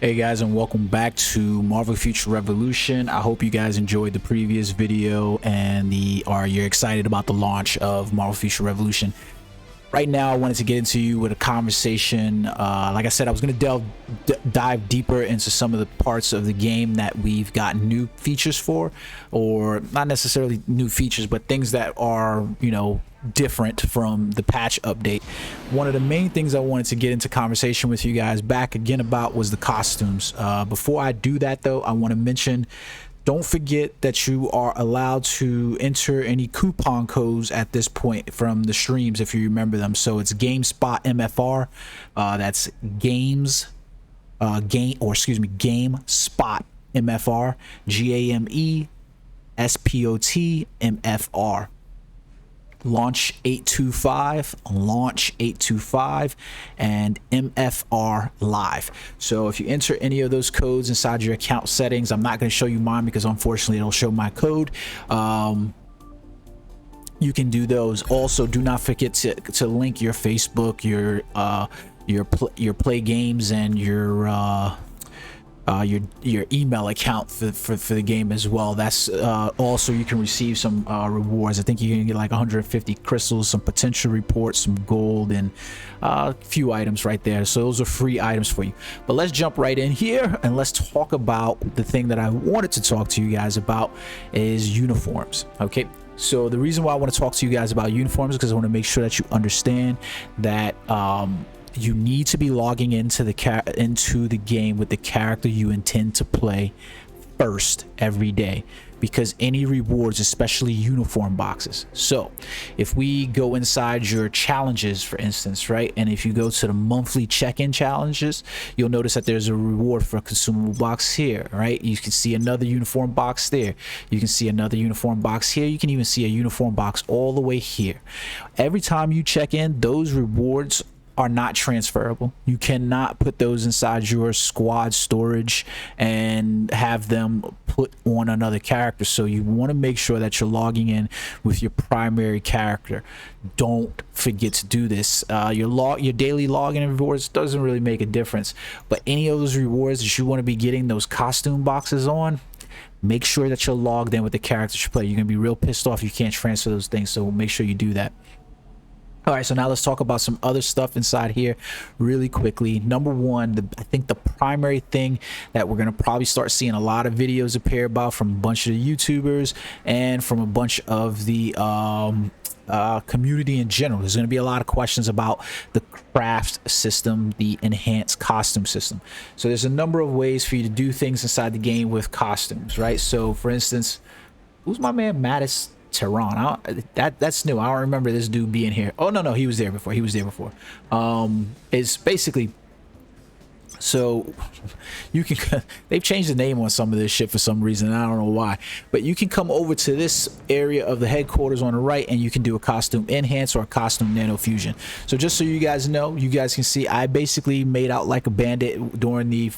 Hey guys, and welcome back to Marvel Future Revolution. I hope you guys enjoyed the previous video and you're excited about the launch of Marvel Future Revolution. Right now, I wanted to get into you with a conversation. Like I said, I was going to dive deeper into some of the parts of the game that we've got new features for, or not necessarily new features, but things that are, different from the patch update. One of the main things I wanted to get into conversation with you guys back again about was the costumes. Before I do that though, I want to mention, don't forget that you are allowed to enter any coupon codes at this point from the streams if you remember them. So it's GameSpot MFR, that's GameSpot MFR, GAMESPOT MFR. Launch 825, launch 825, and MFR live. So if you enter any of those codes inside your account settings, I'm not going to show you mine because unfortunately it'll show my code. You can do those. Also, do not forget to link your Facebook, your play games, and your email account for the game as well. That's also, you can receive some rewards. I think you can get like 150 crystals, some potential reports, some gold, and a few items right there. So those are free items for you. But let's jump right in here and let's talk about the thing that I wanted to talk to you guys about is uniforms. Okay, so the reason why I want to talk to you guys about uniforms is because I want to make sure that you understand that you need to be logging into the game with the character you intend to play first every day, because any rewards, especially uniform boxes. So if we go inside your challenges, for instance, right, and if you go to the monthly check-in challenges, you'll notice that there's a reward for a consumable box here, right? You can see another uniform box there, you can see another uniform box here, you can even see a uniform box all the way here. Every time you check in, those rewards are not transferable. You cannot put those inside your squad storage and have them put on another character. So you want to make sure that you're logging in with your primary character. Don't forget to do this. Your daily login rewards doesn't really make a difference, but any of those rewards that you want to be getting those costume boxes on, make sure that you're logged in with the characters you play. You're gonna be real pissed off if you can't transfer those things, so make sure you do that. All right, so now let's talk about some other stuff inside here really quickly. Number one, I think the primary thing that we're going to probably start seeing a lot of videos appear about from a bunch of the YouTubers and from a bunch of the community in general. There's going to be a lot of questions about the craft system, the enhanced costume system. So there's a number of ways for you to do things inside the game with costumes, right? So for instance, who's my man Mattis Tehran? That's new. I don't remember this dude being here. Oh no, he was there before. It's basically, so you can they've changed the name on some of this shit for some reason. I don't know why, but you can come over to this area of the headquarters on the right and you can do a costume enhance or a costume nano fusion. So just so you guys know, you guys can see, I basically made out like a bandit during the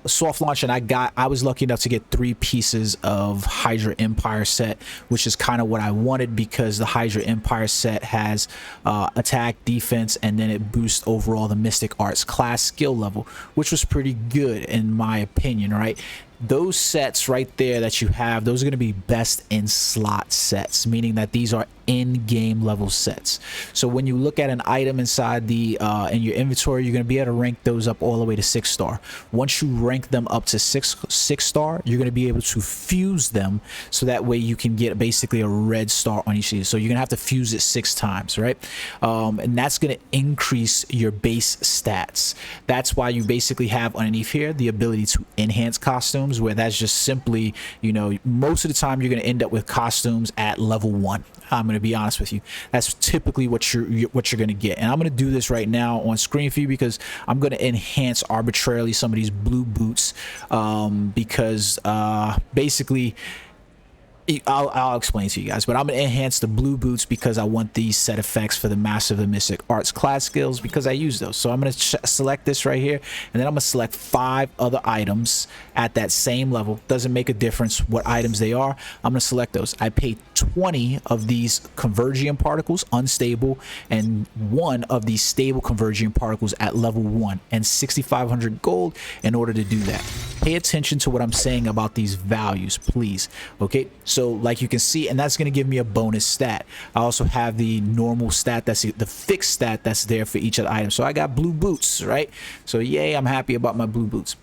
soft launch, and I was lucky enough to get 3 pieces of Hydra Empire set, which is kind of what I wanted, because the Hydra Empire set has attack, defense, and then it boosts overall the Mystic Arts class skill level, which was pretty good in my opinion, right? Those sets right there that you have, those are going to be best in slot sets, meaning that these are in-game level sets. So when you look at an item inside the in your inventory, you're going to be able to rank those up all the way to 6-star. Once you rank them up to 6-star, you're going to be able to fuse them, so that way you can get basically a red star on each of these. So you're going to have to fuse it 6 times, right? And that's going to increase your base stats. That's why you basically have underneath here the ability to enhance costumes, where that's just simply, most of the time you're going to end up with costumes at level 1. I'm going to be honest with you, that's typically what you're going to get. And I'm going to do this right now on screen for you, because I'm going to enhance arbitrarily some of these blue boots, because basically I'll explain to you guys, but I'm gonna enhance the blue boots because I want these set effects for the Master of the Mystic Arts class skills because I use those. So I'm gonna select this right here, and then I'm gonna select 5 other items at that same level. Doesn't make a difference what items they are. I'm gonna select those. I pay 20 of these convergium particles unstable and 1 of these stable convergium particles at level 1 and 6,500 gold in order to do that. Pay attention to what I'm saying about these values, please. Okay, so like you can see, and that's going to give me a bonus stat. I also have the normal stat, that's the fixed stat that's there for each of the items. So I got blue boots, right? So yay, I'm happy about my blue boots.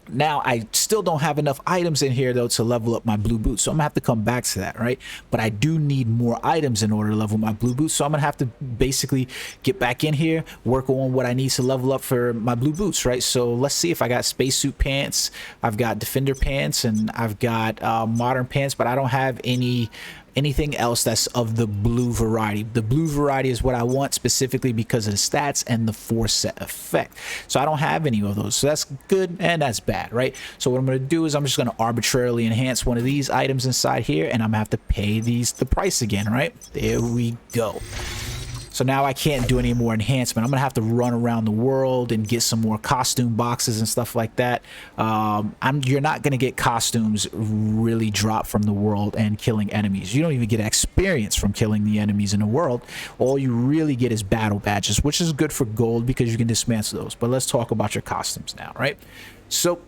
Now I still don't have enough items in here though to level up my blue boots, so I'm gonna have to come back to that, right? But I do need more items in order to level my blue boots, so I'm gonna have to basically get back in here, work on what I need to level up for my blue boots, right? So let's see if I got spacesuit pants, I've got defender pants, and I've got modern pants, but I don't have anything else that's of the blue variety. The blue variety is what I want specifically because of the stats and the 4 set effect. So I don't have any of those. So that's good and that's bad, right? So what I'm going to do is I'm just going to arbitrarily enhance one of these items inside here, and I'm going to have to pay the price again, right? There we go. So now I can't do any more enhancement. I'm gonna have to run around the world and get some more costume boxes and stuff like that. You're not gonna get costumes really drop from the world and killing enemies. You don't even get experience from killing the enemies in the world. All you really get is battle badges, which is good for gold because you can dismantle those. But let's talk about your costumes now, right? So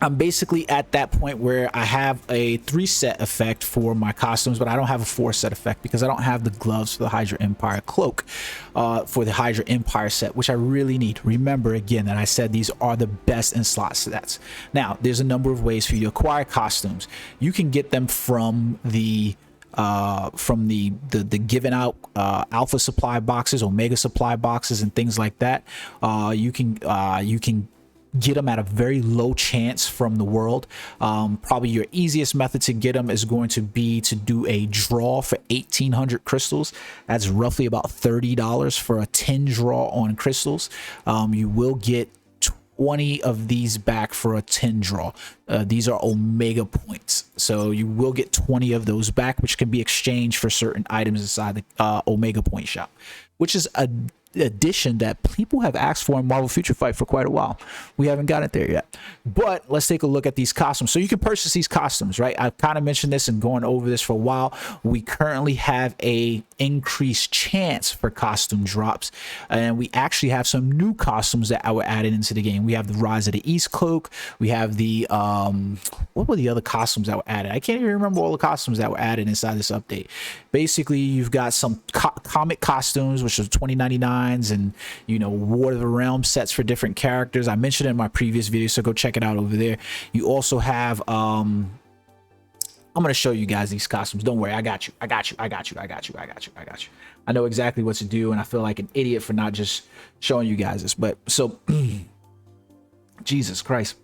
I'm basically at that point where I have a 3 set effect for my costumes, but I don't have a 4 set effect because I don't have the gloves for the Hydra Empire cloak for the Hydra Empire set, which I really need. Remember again that I said these are the best in slot sets. Now, there's a number of ways for you to acquire costumes. You can get them from the given out alpha supply boxes, omega supply boxes, and things like that. You can get them at a very low chance from the world. Probably your easiest method to get them is going to be to do a draw for 1,800 crystals. That's roughly about $30 for a 10 draw on crystals. You will get 20 of these back for a 10 draw. These are omega points, so you will get 20 of those back, which can be exchanged for certain items inside the omega point shop, which is a addition that people have asked for in Marvel Future Fight for quite a while. We haven't got it there yet, but let's take a look at these costumes. So you can purchase these costumes, right? I've kind of mentioned this and going over this for a while. We currently have a increased chance for costume drops, and we actually have some new costumes that were added into the game. We have the Rise of the East cloak. We have the what were the other costumes that were added? I can't even remember all the costumes that were added inside this update. Basically, you've got some comic costumes, which are 20.99, and War of the Realm sets for different characters. I mentioned it in my previous video, so go check it out over there. You also have I'm gonna show you guys these costumes. Don't worry, I got you. I know exactly what to do, and I feel like an idiot for not just showing you guys this. But so Jesus Christ.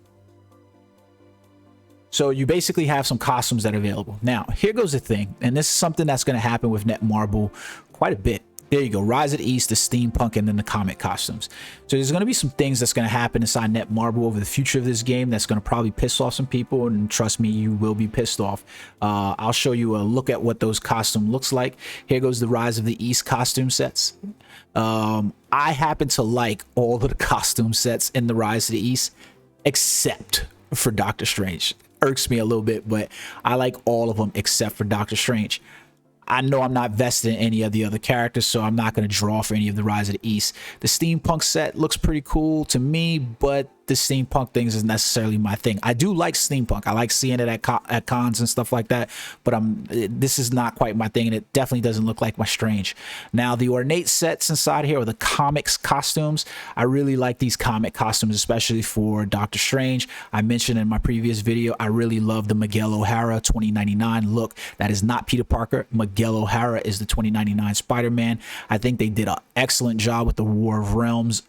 So you basically have some costumes that are available. Now, here goes the thing, and this is something that's going to happen with Netmarble quite a bit. There you go, Rise of the East, the steampunk, and then the comic costumes. So there's going to be some things that's going to happen inside Netmarble over the future of this game that's going to probably piss off some people, and trust me, you will be pissed off. I'll show you a look at what those costumes looks like. Here goes the Rise of the East costume sets. I happen to like all of the costume sets in the Rise of the East, except for Doctor Strange. Irks me a little bit, but I like all of them except for Doctor Strange. I know I'm not vested in any of the other characters, so I'm not going to draw for any of the Rise of the East. The steampunk set looks pretty cool to me, but the steampunk things isn't necessarily my thing. I do like steampunk. I like seeing it at cons and stuff like that, but this is not quite my thing, and it definitely doesn't look like my Strange. Now, the ornate sets inside here are the comics costumes. I really like these comic costumes, especially for Doctor Strange. I mentioned in my previous video, I really love the Miguel O'Hara 2099 look. That is not Peter Parker. Miguel O'Hara is the 2099 Spider-Man. I think they did an excellent job with the War of Realms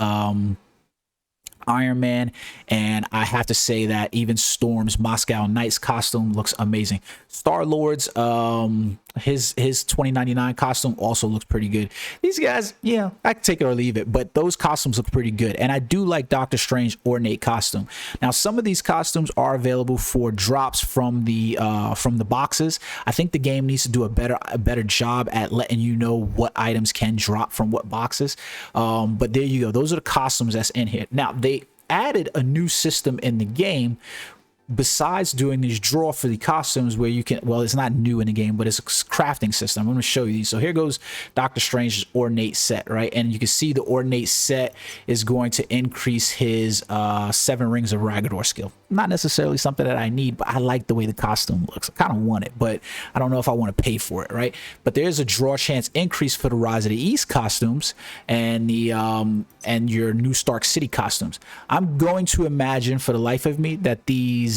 Iron Man, and I have to say that even Storm's Moscow Knights costume looks amazing. Star-Lord's his 2099 costume also looks pretty good. These guys, yeah, I can take it or leave it, but those costumes look pretty good. And I do like Doctor Strange ornate costume. Now some of these costumes are available for drops from the boxes. I think the game needs to do a better job at letting you know what items can drop from what boxes. But there you go, those are the costumes that's in here. Now they added a new system in the game besides doing these draw for the costumes, where you can, well, it's not new in the game, but it's a crafting system. I'm going to show you these. So here goes Doctor Strange's ornate set, right? And you can see the ornate set is going to increase his 7 rings of Ragador skill. Not necessarily something that I need, but I like the way the costume looks. I kind of want it, but I don't know if I want to pay for it, right? But there's a draw chance increase for the Rise of the East costumes and the and your New Stark City costumes. I'm going to imagine for the life of me that these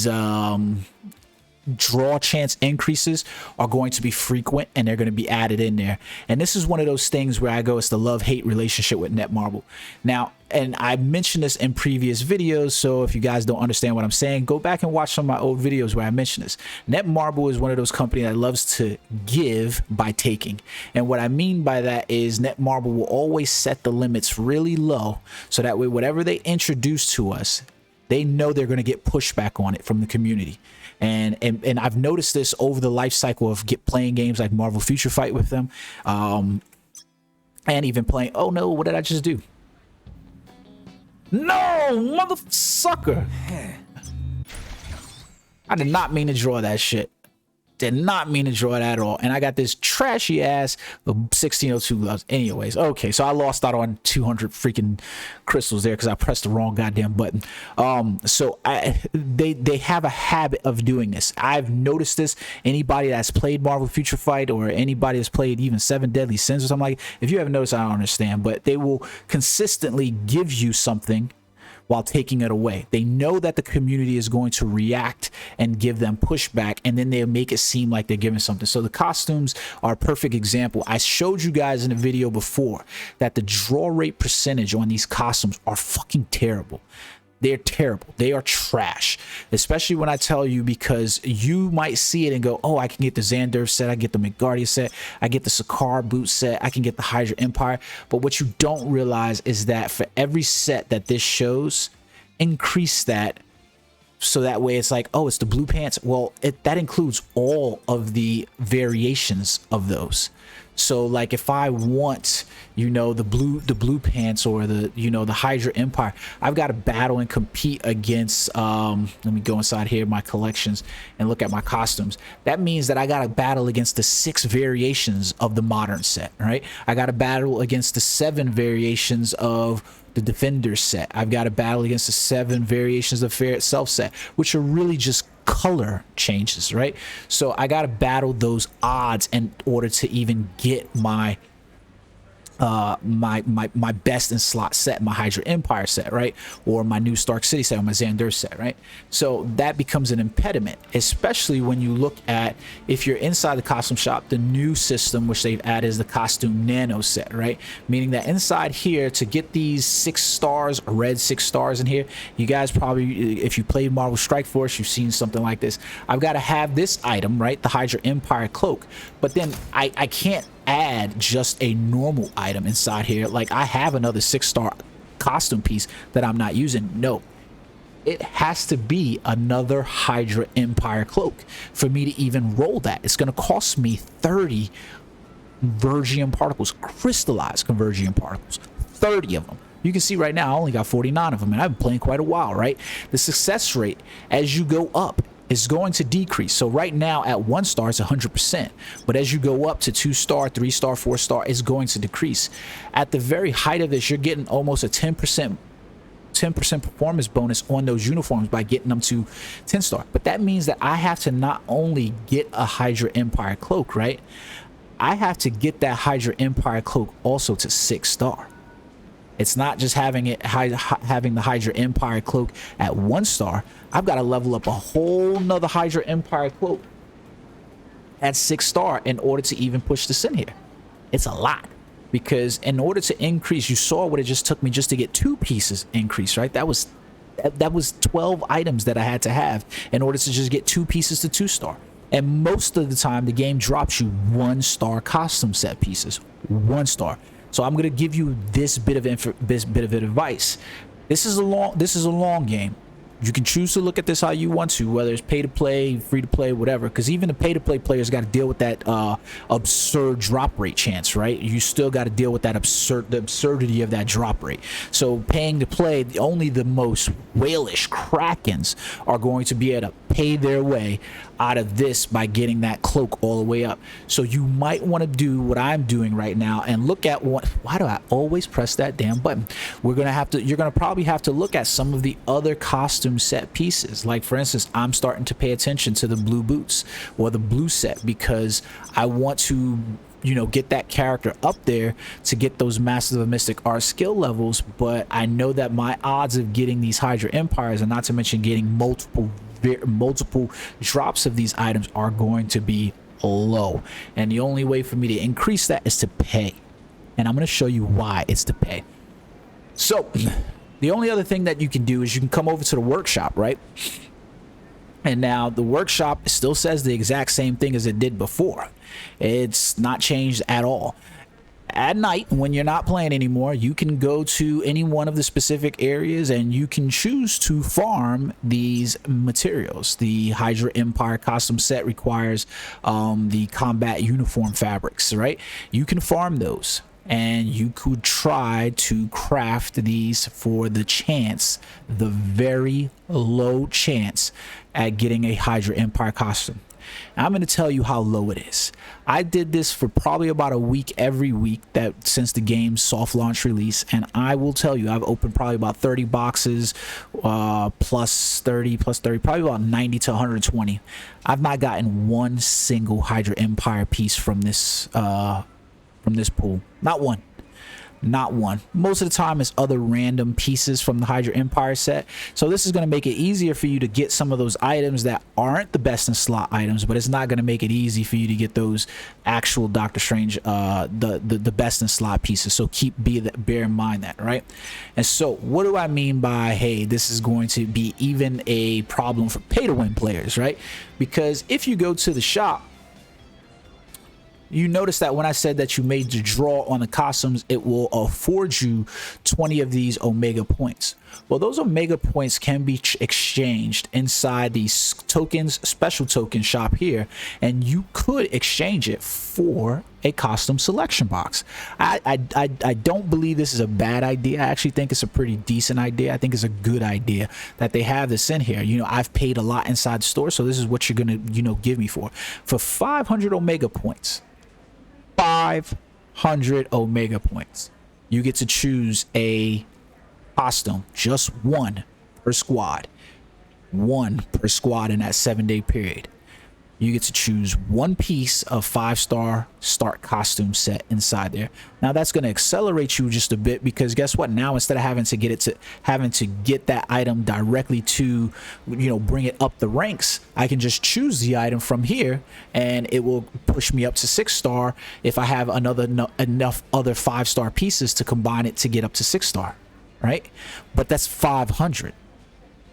draw chance increases are going to be frequent, and they're going to be added in there. And this is one of those things where I go, it's the love-hate relationship with Netmarble. Now, and I mentioned this in previous videos, so if you guys don't understand what I'm saying, go back and watch some of my old videos where I mentioned this. Netmarble is one of those companies that loves to give by taking. And what I mean by that is Netmarble will always set the limits really low, so that way whatever they introduce to us, they know they're going to get pushback on it from the community. And I've noticed this over the life cycle of playing games like Marvel Future Fight with them, and even playing, oh no, what did I just do? No, mother sucker. I did not mean to draw that shit. Did not mean to draw it at all. And I got this trashy ass 1602 gloves. Anyways, okay, so I lost out on 200 freaking crystals there because I pressed the wrong goddamn button. So they have a habit of doing this. I've noticed this. Anybody that's played Marvel Future Fight, or anybody that's played even 7 Deadly Sins or something like, if you haven't noticed, I don't understand, but they will consistently give you something while taking it away. They know that the community is going to react and give them pushback, and then they'll make it seem like they're giving something. So the costumes are a perfect example. I showed you guys in a video before that the draw rate percentage on these costumes are fucking terrible. They're terrible. They are trash, especially when I tell you, because you might see it and go, oh, I can get the Xander set, I get the McGuardia set, I get the Sakaar boot set, I can get the Hydra Empire. But what you don't realize is that for every set that this shows, increase that, so that way it's like, oh, it's the blue pants. Well, that includes all of the variations of those. So like if I want, you know, the blue pants, or the, you know, the Hydra Empire, I've got to battle and compete against, let me go inside here, my collections, and look at my costumes. That means that I got to battle against the 6 variations of the modern set, right? I got to battle against the 7 variations of the Defender set. I've got to battle against the 7 variations of Fair Itself set, which are really just color changes, right? So I got to battle those odds in order to even get my my best in slot set, my Hydra Empire set, right? Or my New Stark City set, or my Xander set, right? So that becomes an impediment, especially when you look at, if you're inside the costume shop, the new system which they've added is the costume Nano Set, right? Meaning that inside here, to get these 6 stars, red 6 stars in here, you guys probably, if you played Marvel Strike Force, you've seen something like this. I've got to have this item, right? The Hydra Empire cloak. But then I can't add just a normal item inside here. Like, I have another 6-star costume piece that I'm not using. No, it has to be another Hydra Empire cloak for me to even roll that. It's going to cost me 30 Convergium particles, crystallized Convergium particles, 30 of them. You can see right now I only got 49 of them, and I've been playing quite a while, right? The success rate as you go up is going to decrease. So right now at 1 star it's 100%, but as you go up to 2-star, 3-star, 4-star, it's going to decrease. At the very height of this, you're getting almost a 10% performance bonus on those uniforms by getting them to 10-star. But that means that I have to not only get a Hydra Empire cloak, right? I have to get that Hydra Empire cloak also to 6-star. It's not just having the Hydra Empire cloak at 1 star. I've got to level up a whole nother Hydra Empire cloak at 6-star in order to even push this in here. It's a lot, because in order to increase, you saw what it just took me just to get 2 pieces increase, right? That was That was 12 items that I had to have in order to just get 2 pieces to 2-star. And most of the time, the game drops you 1-star costume set pieces, 1 star. So I'm gonna give you this bit of advice. This is a long game. You can choose to look at this how you want to, whether it's pay to play, free to play, whatever. Because even the pay to play players got to deal with that absurd drop rate chance, right? You still got to deal with that the absurdity of that drop rate. So paying to play, only the most whalish krakens are going to be able to pay their way out of this by getting that cloak all the way up. So you might want to do what I'm doing right now and look at why do I always press that damn button? You're gonna probably have to look at some of the other costume set pieces. Like for instance, I'm starting to pay attention to the blue boots or the blue set because I want to, you know, get that character up there to get those Masters of Mystic Art skill levels. But I know that my odds of getting these Hydra Empires, and not to mention getting multiple drops of these items, are going to be low. And the only way for me to increase that is to pay. And I'm going to show you why it's to pay. So the only other thing that you can do is you can come over to the workshop, right? And now the workshop still says the exact same thing as it did before. It's not changed at all. At night, when you're not playing anymore, you can go to any one of the specific areas and you can choose to farm these materials. The Hydra Empire costume set requires the combat uniform fabrics, right? You can farm those and you could try to craft these for the chance, the very low chance at getting a Hydra Empire costume. I'm going to tell you how low it is. I did this for probably about a week every week that since the game's soft launch release, and I will tell you I've opened probably about 30 boxes plus 30, probably about 90 to 120. I've not gotten one single Hydra Empire piece from this pool. Not one. Not one. Most of the time it's other random pieces from the Hydra Empire set. So this is going to make it easier for you to get some of those items that aren't the best in slot items, but it's not going to make it easy for you to get those actual Doctor Strange the best in slot pieces. So bear in mind that, right? And so what do I mean by, hey, this is going to be even a problem for pay to win players, right? Because if you go to the shop, you notice that when I said that you made the draw on the costumes, it will afford you 20 of these Omega points. Well, those Omega points can be exchanged inside the tokens, special token shop here, and you could exchange it for a costume selection box. I don't believe this is a bad idea. I actually think it's a pretty decent idea. I think it's a good idea that they have this in here. You know, I've paid a lot inside the store, so this is what you're gonna, you know, give me for 500 Omega points. 500 Omega points. You get to choose a costume, just one per squad. One per squad in that 7-day period. You get to choose one piece of 5-star start costume set inside there. Now that's going to accelerate you just a bit, because guess what? Now instead of having to get that item directly to, you know, bring it up the ranks, I can just choose the item from here and it will push me up to 6-star if I have enough other 5-star pieces to combine it to get up to 6-star, right? But that's 500.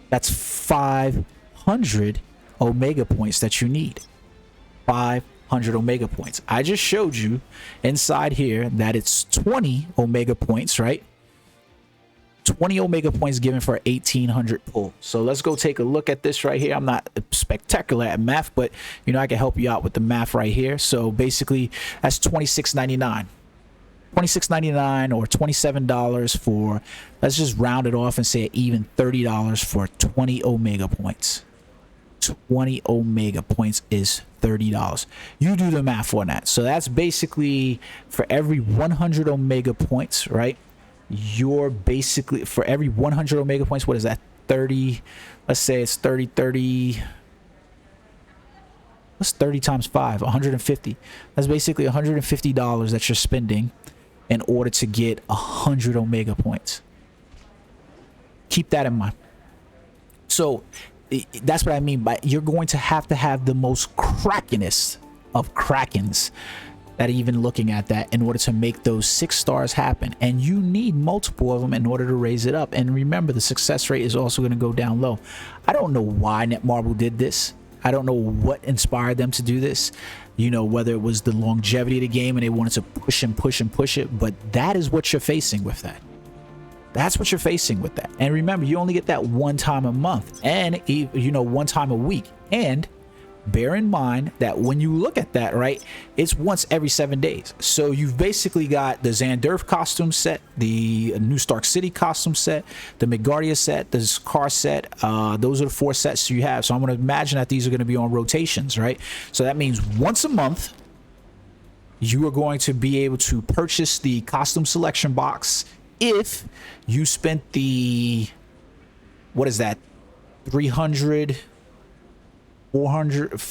That's 500 Omega points that you need. 500 Omega points. I just showed you inside here that it's 20 Omega points, right? 20 Omega points given for 1800 pull. So let's go take a look at this right here. I'm not spectacular at math, but you know, I can help you out with the math right here. So basically that's $26.99. $26.99 or $27 for, let's just round it off and say even $30 for 20 Omega points. 20 Omega points is $30. You do the math on that. So that's basically for every 100 Omega points, right? You're basically, for every 100 Omega points, what is that? 30, let's say it's 30. What's 30 times 5? 150. That's basically $150 that you're spending in order to get 100 Omega points. Keep that in mind. So that's what I mean by, you're going to have the most krakenest of krakens that are even looking at that in order to make those 6 stars happen, and you need multiple of them in order to raise it up. And remember, the success rate is also going to go down low. I don't know why Netmarble did this. I don't know what inspired them to do this, you know, whether it was the longevity of the game and they wanted to push and push and push it, but that is what you're facing with that. That's what you're facing with that. And remember, you only get that one time a month, and you know, one time a week. And bear in mind that when you look at that, right, it's once every 7 days. So you've basically got the Xandurf costume set, the New Stark City costume set, the Midgardia set, the Car set. Those are the 4 sets you have. So I'm going to imagine that these are going to be on rotations, right? So that means once a month, you are going to be able to purchase the costume selection box if you spent the, what is that, 300, 400,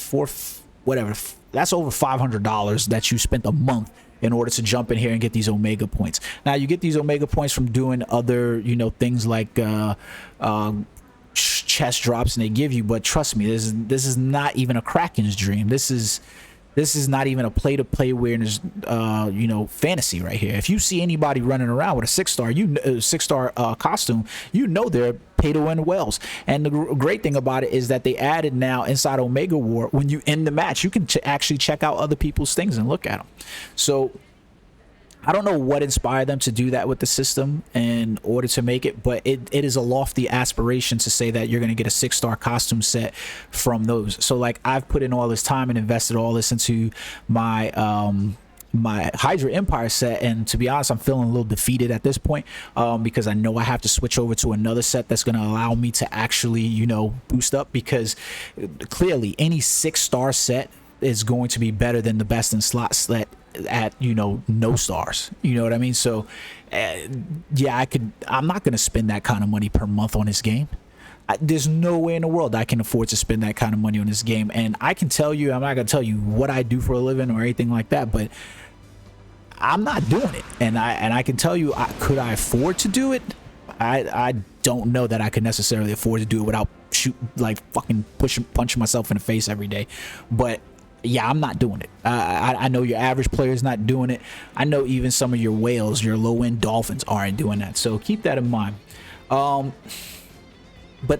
whatever, that's over $500 that you spent a month in order to jump in here and get these Omega points. Now you get these Omega points from doing other, you know, things like chest drops, and they give you, but trust me, this is not even a Kraken's dream. This is not even a play-to-play awareness, you know, fantasy right here. If you see anybody running around with a 6-star, costume, you know they're pay-to-win whales. And the great thing about it is that they added now inside Omega War, when you end the match, you can actually check out other people's things and look at them. So I don't know what inspired them to do that with the system in order to make it, but it is a lofty aspiration to say that you're going to get a 6-star costume set from those. So like, I've put in all this time and invested all this into my my Hydra Empire set, and to be honest, I'm feeling a little defeated at this point, because I know I have to switch over to another set that's going to allow me to actually, you know, boost up, because clearly any 6-star set is going to be better than the best in slot set at, you know, no stars. You know what I mean? So yeah, I'm not gonna spend that kind of money per month on this game. There's no way in the world I can afford to spend that kind of money on this game. And I can tell you, I'm not gonna tell you what I do for a living or anything like that, but I'm not doing it. And I can tell you, could I afford to do it? I don't know that I could necessarily afford to do it without fucking punching myself in the face every day. But yeah, I'm not doing it. I know your average player is not doing it. I know even some of your whales, your low-end dolphins aren't doing that. So keep that in mind. But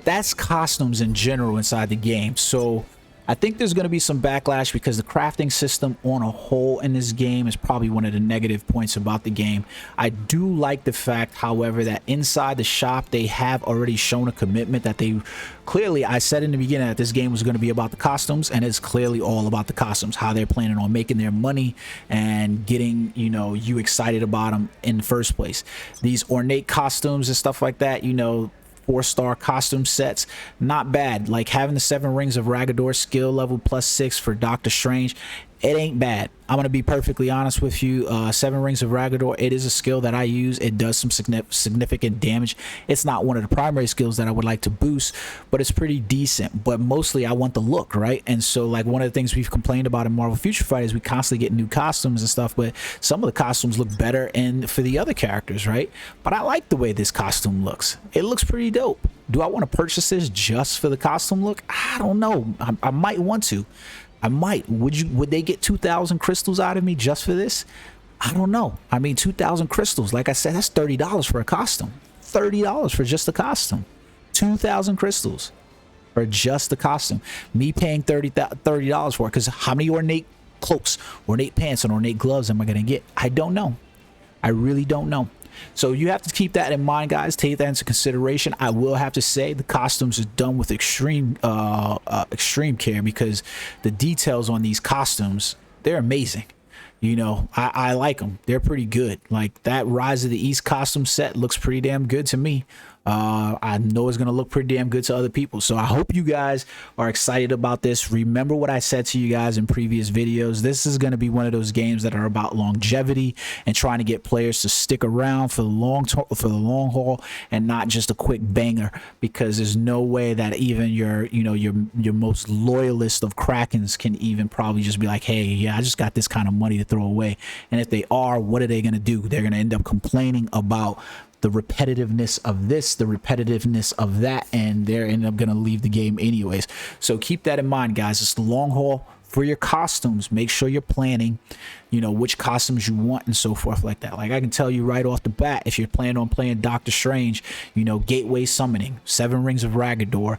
that's costumes in general inside the game. So I think there's going to be some backlash because the crafting system on a whole in this game is probably one of the negative points about the game. I do like the fact, however, that inside the shop they have already shown a commitment that they clearly, I said in the beginning that this game was going to be about the costumes, and it's clearly all about the costumes, how they're planning on making their money and getting, you know, you excited about them in the first place. These ornate costumes and stuff like that, you know, 4-star costume sets, not bad. Like having the 7 rings of Ragador skill level +6 for Doctor Strange, it ain't bad. I'm gonna be perfectly honest with you. 7 rings of Ragador, it is a skill that I use. It does some significant damage. It's not one of the primary skills that I would like to boost, but it's pretty decent. But mostly I want the look, right? And so like, one of the things we've complained about in Marvel Future Fight is we constantly get new costumes and stuff, but some of the costumes look better for the other characters, right? But I like the way this costume looks. It looks pretty dope. Do I want to purchase this just for the costume look? I don't know. I might want to. I might. Would they get 2,000 crystals out of me just for this? I don't know. I mean, 2,000 crystals, like I said, that's $30 for a costume. $30 for just the costume. 2,000 crystals for just the costume. Me paying $30 for it, because how many ornate cloaks, ornate pants, and ornate gloves am I going to get? I don't know. I really don't know. So you have to keep that in mind, guys. Take that into consideration. I will have to say the costumes are done with extreme care, because the details on these costumes, they're amazing. You know, I like them. They're pretty good. Like that Rise of the East costume set looks pretty damn good to me. I know it's going to look pretty damn good to other people. So I hope you guys are excited about this. Remember what I said to you guys in previous videos. This is going to be one of those games that are about longevity and trying to get players to stick around for the long haul and not just a quick banger, because there's no way that even your most loyalist of Krakens can even probably just be like, hey, yeah, I just got this kind of money to throw away. And if they are, what are they going to do? They're going to end up complaining about the repetitiveness of this, the repetitiveness of that, and they're end up going to leave the game anyways. So keep that in mind, guys. It's the long haul for your costumes, make sure you're planning, you know, which costumes you want and so forth like that. Like I can tell you right off the bat, if you're planning on playing Doctor Strange, you know, Gateway Summoning, 7 Rings of Ragador,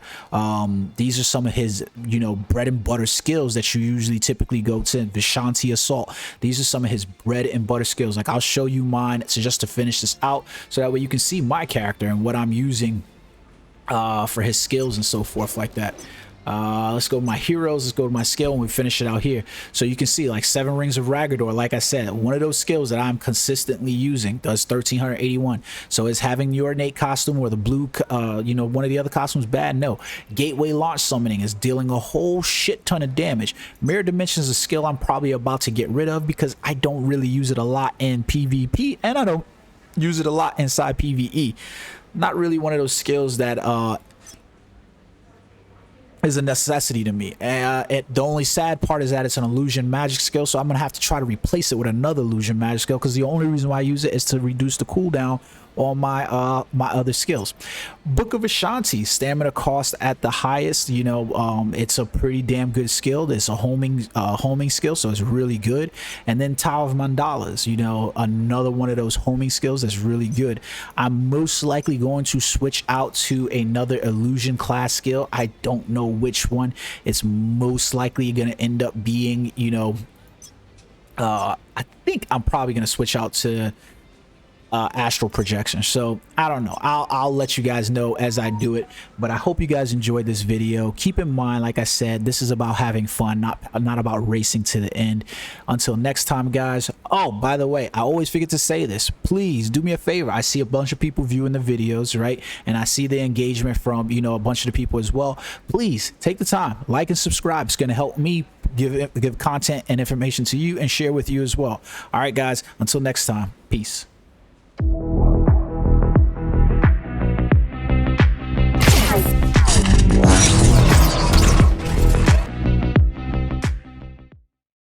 these are some of his, you know, bread and butter skills that you usually typically go to. Vishanti Assault, these are some of his bread and butter skills. Like I'll show you mine, so just to finish this out, so that way you can see my character and what I'm using for his skills and so forth like that. Let's go to my heroes, let's go to my skill, and we finish it out here. So you can see like 7 Rings of Ragador, like I said, one of those skills that I'm consistently using does 1381. So is having your innate costume or the blue, you know, one of the other costumes bad? No. Gateway Launch Summoning is dealing a whole shit ton of damage. Mirror Dimension is a skill I'm probably about to get rid of because I don't really use it a lot in PvP, and I don't use it a lot inside PvE. Not really one of those skills that is a necessity to me. The only sad part is that it's an illusion magic skill, so I'm gonna have to try to replace it with another illusion magic skill, because the only reason why I use it is to reduce the cooldown on my my other skills. Book of Ashanti, stamina cost at the highest. You know, it's a pretty damn good skill. It's a homing skill, so it's really good. And then Tower of Mandalas, you know, another one of those homing skills that's really good. I'm most likely going to switch out to another illusion class skill. I don't know which one. It's most likely going to end up being, you know, I think I'm probably going to switch out to astral projection. So I don't know, I'll let you guys know as I do it, but I hope you guys enjoyed this video. Keep in mind, like I said, this is about having fun, not about racing to the end. Until next time, guys. Oh, by the way, I always forget to say this, please do me a favor. I see a bunch of people viewing the videos, right, and I see the engagement from, you know, a bunch of the people as well. Please take the time, like and subscribe. It's going to help me give content and information to you and share with you as well. All right, guys, until next time, peace.